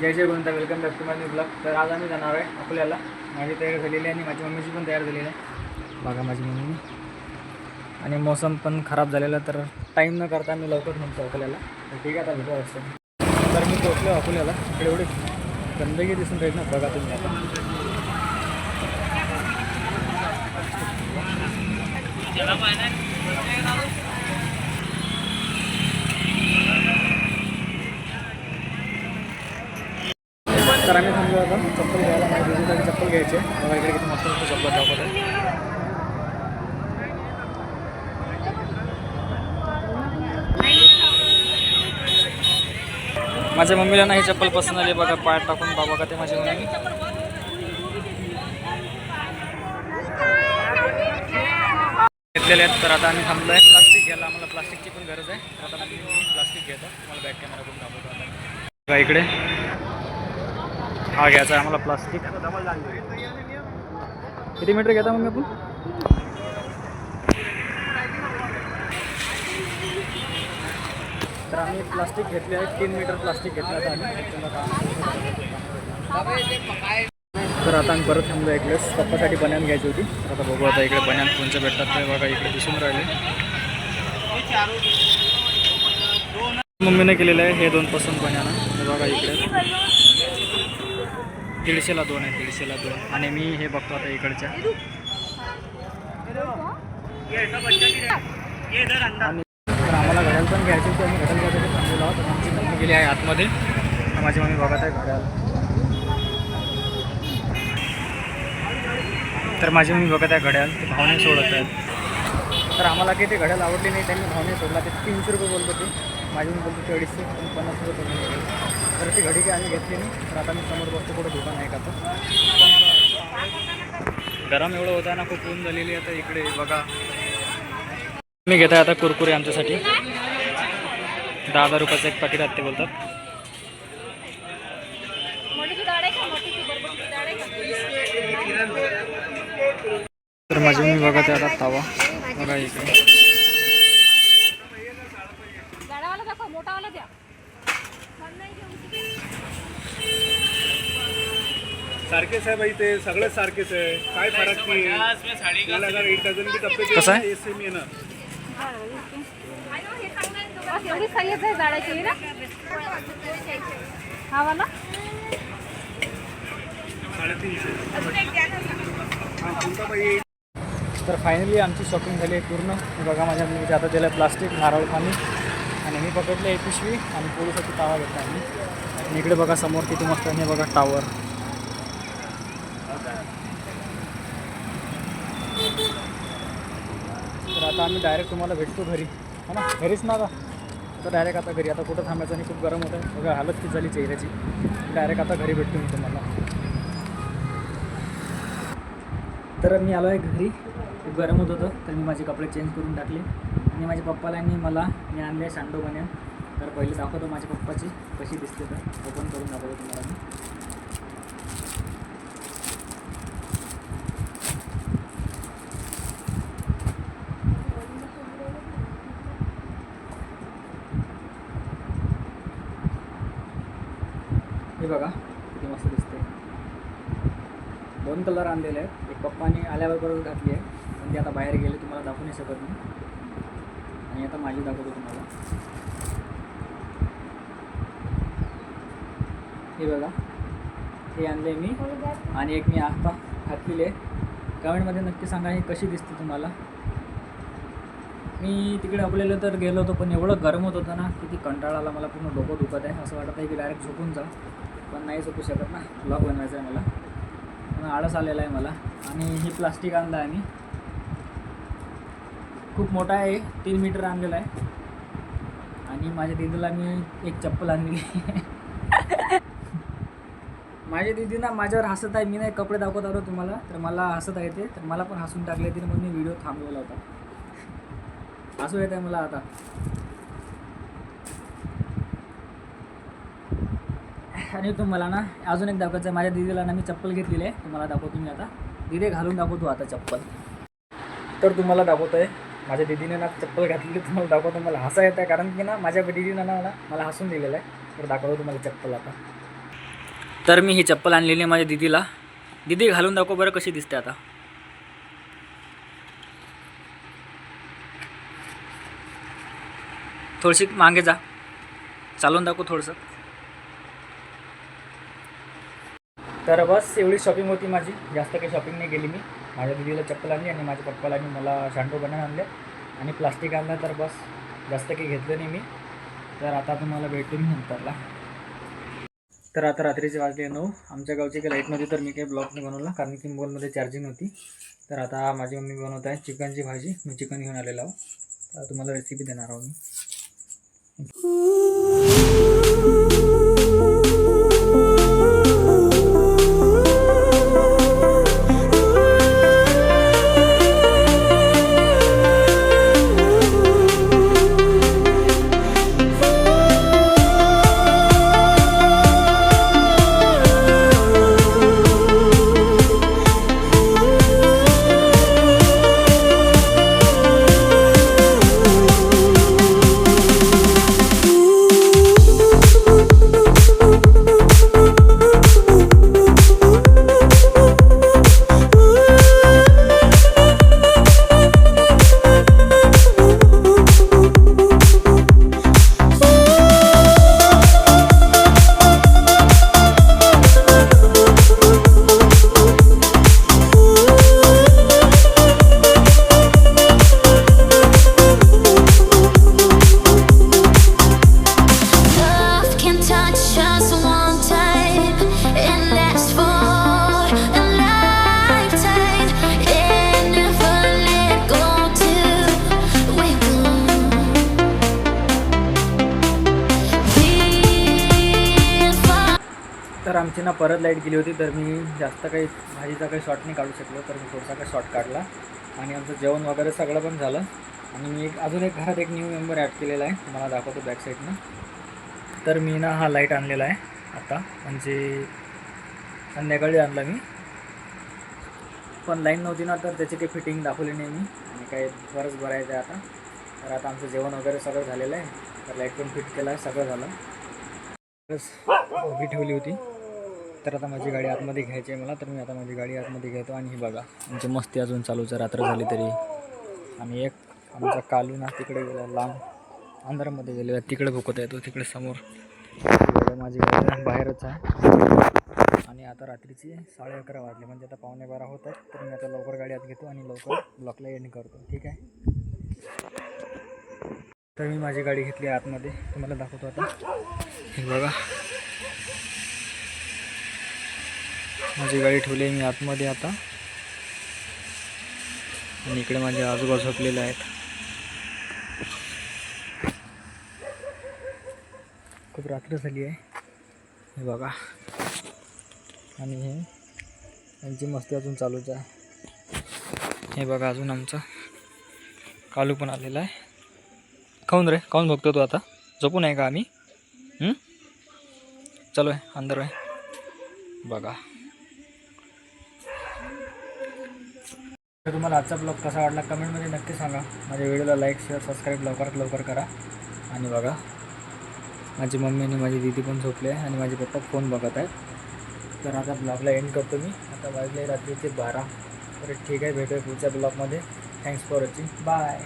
जय जय Govinda, welcome back to my new blog. तर आज आम्ही जाणार आहे अकोल्याला. माझी तयारी झालेली आहे आणि माझी मम्मीची पण तयार झालेली आहे. बघा माझी मम्मी. आणि मौसम पण खराब झालेला, तर टाईम न करता मी लवकर म्हणतो अकोल्याला. तर ठीक आहे, आता भेटू असतं. तर मी पोहोचलो अकोल्याला. इकडे एवढी गंदगी दिसून राहील ना, बघा तुम्ही आता. तर आम्ही थांबलो आता चप्पल घ्यायला. माझ्या दिदीसाठी चप्पल घ्यायचे. बघा इकडे किती मस्त मस्त चप्पल दाखवत आहे. माझ्या मम्मीला नाही चप्पल पसंत आली. बघा पायात टाकून बाबा का ते माझी मम्मी घेतलेले आहेत. तर आता आम्ही थांबलो आहे प्लास्टिक घ्यायला. आम्हाला प्लास्टिकची पण गरज आहे. तर आता मी प्लास्टिक घेतो. मला बॅक कॅमेरा करून दाखवतो आता. बघा इकडे हा घ्यायचा आहे आम्हाला प्लास्टिक. किती मीटर घेता मग आपण? तर आम्ही प्लास्टिक घेतले आहे. 3 मीटर प्लास्टिक घेतलं आता आम्ही. तर आता आम्ही परत थांबलो. एक वेळेस पप्पासाठी बन्यान घ्यायची होती. तर आता बघू आता इकडे बन्यान कोणचे भेटतात ते. बघा इकडे दिसून राहिले. मम्मीने केलेलं आहे हे 2 पसंत बन्यान. बघा इकडे 150ला 2 आहे. 150ला 2. आणि मी हे बघतो आता इकडच्या. आणि तर आम्हाला घड्याळ पण घ्यायची होती. आम्ही घड्याळ घ्यायसाठी थांबलेलो आहोत. आमची मम्मी गेली आहे आतमध्ये. माझी मम्मी बघत आहे घड्याळ. तर माझी मम्मी बघत आहे घड्याळ. ते भावने सोडत आहेत. तर आम्हाला काही ते घड्याळ आवडली नाही. त्यांनी भावने सोडला. ते 300 रुपये बोलत होते. माझी मम्मी बोलतो 250 पण 50 रुपये कमी. तर ती घडी काही आम्ही घेतली नाही. तर आता मी समोर बघतो कुठं दुकान आहे का. तर गरम एवढं होतं ना, खूप ऊन झालेली आहे. आता इकडे बघा मी घेत आहे आता कुरकुरे आमच्यासाठी. 10 रुपयाचं एक पाकिट आहे ते बोलतात. तर माझी मी बघत आहे आता तवा. बघा इकडे सारखेच आहे भाई, ते सगळे सारखेच आहे. काय फरक नाही. 1 डझन की डब्बे कसं आहे? हे सेम येणार. एवढी साईज आहे झाडाची ना. हा वाला 350. हा कोणता भाई? तर फायनली आमची शॉपिंग झाली आहे पूर्ण. बघा माझ्या मी आता दिलं प्लास्टिक, नारळ पाणी. आणि मी पकडले एक पिशवी आणि पोळीसाठी तावा घेतला आम्ही. आणि इकडे बघा समोर किती मस्त आहे. बघा टावर. तर आता आम्ही डायरेक्ट तुम्हाला भेटतो घरी, है ना. घरीच ना का. तर डायरेक्ट आता घरी. आता कुठं थांबायचं आणि खूप गरम होतं आहे. बघा हालत किती झाली चेहऱ्याची. डायरेक्ट आता घरी भेटतो मी तुम्हाला. तर मी आलो आहे घरी. खूप गरम होत होतं तर मी माझे कपडे चेंज करून टाकले. आणि माझ्या पप्पाला आणि मी आणले सांडो बन्यान. तर पहिले दाखवतो माझ्या पप्पाची कशी दिसते. तर ओपन करून दाखवतो तुम्हाला मी. हे बघा किती मस्त दिसते. 2 कलर आणलेले आहेत. एक पप्पाने आल्याबरोबर घातली आहे. पण ते आता बाहेर गेले, तुम्हाला दाखवू नाही शकत मी. आणि आता माझी दाखवतो तुम्हाला. हे बघा हे आणले मी. आणि एक मी आता घातलेली आहे. कमेंटमध्ये नक्की सांगा ही कशी दिसते तुम्हाला. मी तिकडे अकोल्याला तर गेलो होतो, पण एवढं गरम होत होतं ना, किती कंटाळा आला. मला पूर्ण डोकं दुखत आहे. असं वाटत आहे की डायरेक्ट झोपून जा. पण नाही झोपू शकत ना, ब्लॉग बनवायचा आहे मला. पण आळस आलेला आहे मला. आणि ही प्लास्टिक आणलं आहे मी. खूप मोठा आहे. 3 मीटर आणलेला आहे. आणि माझ्या दीदीला मी एक चप्पल आणली. माझ्या दीदी ना माझ्यावर हसत आहे. मी नाही कपडे दाखवत आलो तुम्हाला, तर मला हसत आहे ते. तर मला पण हसून टाकले तिने, म्हणून मी व्हिडिओ थांबवला होता. हसू येत आहे मला आता. आणि तुम्हाला ना अजून एक दाखवायचं आहे. माझ्या दीदीला ना मी चप्पल घेतलेली आहे. तुम्हाला दाखवतो मी आता. दीदी घालून दाखवतो आता चप्पल. तर तुम्हाला दाखवतो आहे माझ्या दीदीने ना चप्पल घातलेली. तुम्हाला दाखवतो. मला हसा येत आहे कारण की ना माझ्या दीदीनं ना मला हसून दिलेलं आहे. तर दाखवतो तुम्हाला चप्पल आता. तर मी ही चप्पल आणलेली आहे माझ्या दीदीला. दीदी घालून दाखव बरं कशी दिसते आता. थोडीशी मागे जा, चालून दाखव थोडंसं. तर बस एवढी शॉपिंग होती माझी. जास्त काही शॉपिंग नाही केली मी. माझ्या दीदीला चप्पल आणली आणि माझ्या पप्पाला आणि मला शॅम्पू बनवून आणले आणि प्लास्टिक आणलं. तर बस जास्त काही घेतलं नाही मी. तर आता तुम्हाला भेटून नंतरला. तर आता रात्रीचे वाजले 9. आमच्या गावची काही लाईट नव्हती तर मी काही ब्लॉग नाही बनवला कारण की मोबाईलमध्ये चार्जिंग होती. तर आता माझी मम्मी बनवत आहे चिकनची भाजी. मी चिकन घेऊन आलेलो आहो. तर तुम्हाला रेसिपी देणार आहो मी. तर आमची ना परत लाईट गेली होती तर मी जास्त काही भाजीचा काही शॉट नाही काढू शकलो. तर मी थोडासा काही शॉट काढला आणि आमचं जेवण वगैरे सगळं पण झालं. आणि मी अजून एक घरात एक न्यू मेंबर ॲड केलेला आहे, तुम्हाला दाखवतो बॅक साईडनं. तर मी ना हा लाईट आणलेला आहे आता, म्हणजे संध्याकाळी आणला मी. पण लाईन नव्हती ना तर त्याची काही फिटिंग दाखवली नाही मी आणि काही बरंच भरायचं आहे आता. तर आता आमचं जेवण वगैरे सगळं झालेलं आहे. तर लाईट पण फिट केला आहे, सगळं झालं. बस उभी ठेवली होती. तर आता माझी गाडी आतमध्ये घ्यायची आहे मला. तर मी आता माझी गाडी आतमध्ये घेतो. आणि ही बघा आमची मस्ती अजून चालूच आहे रात्र झाली तरी. आणि एक आमचा कालू ना तिकडे गेला, लांब अंधारामध्ये गेलेला, तिकडे भुकत आहे तो तिकडे समोर. माझी गाडी बाहेरच आहे. आणि आता रात्रीची 11:30 वाजले, म्हणजे आता 11:15 होत आहेत. तर मी आता लवकर गाडी आत घेतो आणि लवकर ब्लॉकला एंड करतो, ठीक आहे. तर मी माझी गाडी घेतली आतमध्ये, तुम्हाला दाखवतो आता. हे बघा माझी गाडी ठेवली आहे मी आतमध्ये आता. आणि इकडे माझे आजोबा झोपलेले आहेत. खूप रात्र झाली आहे, हे बघा. आणि हे यांची मस्ती अजून चालूच आहे. हे बघा अजून आमचा कालू पण आलेला आहे. काऊन रे, काऊन बघतो तू आता? झोपून आहे का आम्ही? चलो आहे अंदर आहे बघा. तर तुम्हाला आजचा ब्लॉग कसा वाटला कमेंटमध्ये नक्की सांगा. माझ्या व्हिडिओला लाईक शेअर सबस्क्राईब लवकरात लवकर करा. आणि बघा माझी मम्मी आणि माझी दीदी पण झोपले आहे आणि माझे पप्पा फोन बघत आहेत. तर आता ब्लॉगला एंड करतो मी. आता वाजले रात्रीचे 12. तर ठीक आहे, भेटूया पुढच्या ब्लॉगमध्ये. Thanks for watching, bye.